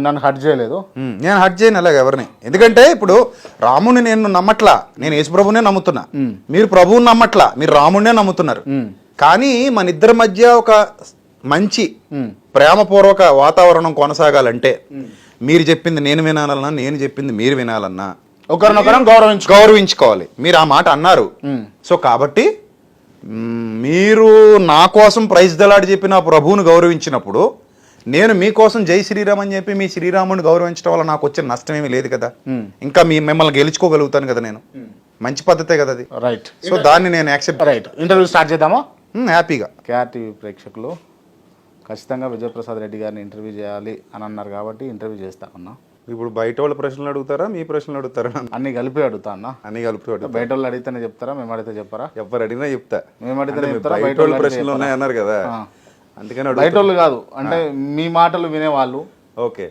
నన్ను హర్ట్ చేయలేదు. నేను హర్ట్ చేయను అలాగ ఎవరిని. ఎందుకంటే ఇప్పుడు రాముని నేను నమ్మట్లా, నేను యేసు ప్రభునే నమ్ముతున్నా. మీరు ప్రభువుని నమ్మట్లా, మీరు రాముడినే నమ్ముతున్నారు. కానీ మన ఇద్దరి మధ్య ఒక మంచి ప్రేమపూర్వక వాతావరణం కొనసాగాలంటే మీరు చెప్పింది నేను వినాలన్నా, నేను చెప్పింది మీరు వినాలన్నా ఒకరినొకరం గౌరవించుకోవాలి. మీరు ఆ మాట అన్నారు. సో కాబట్టి మీరు నా కోసం ప్రైజ్ దలాడి చెప్పి నా ప్రభువుని గౌరవించినప్పుడు నేను మీకోసం జై శ్రీరామ్ అని చెప్పి మీ శ్రీరాముని గౌరవించడం వల్ల నాకు వచ్చిన నష్టం ఏమీ లేదు కదా. ఇంకా మిమ్మల్ని గెలుచుకోగలుగుతాను కదా నేను. మంచి పద్ధతే కదా అది. రైట్. సో దాన్ని నేను యాక్సెప్ట్. రైట్, ఇంటర్వ్యూ స్టార్ట్ చేద్దామా? హ్యాపీగా. కేఆర్టీవీ ప్రేక్షకులు ఖచ్చితంగా విజయప్రసాద్ రెడ్డి గారిని ఇంటర్వ్యూ చేయాలి అని అన్నారు కాబట్టి ఇంటర్వ్యూ చేస్తా అన్నా. ఇప్పుడు బయట వాళ్ళ ప్రశ్నలు అడుగుతారా, మీ ప్రశ్నలు అడుగుతారా? అన్ని కలిపి అడుగుతా అన్న. అన్ని కలిపి అడుగుతా. బయట వాళ్ళు అడిగితేనే చెప్తారా, మేము అడిగితే చెప్పారా? ఎవరు అడిగినా చెప్తా. మేము అడిగితే చెప్తారా? బయట వాళ్ళ ప్రశ్నలు ఉన్నాయన్నారు కదా, అందుకని బయట వాళ్ళు కాదు అంటే మీ మాటలు వినేవాళ్ళు. ఓకే.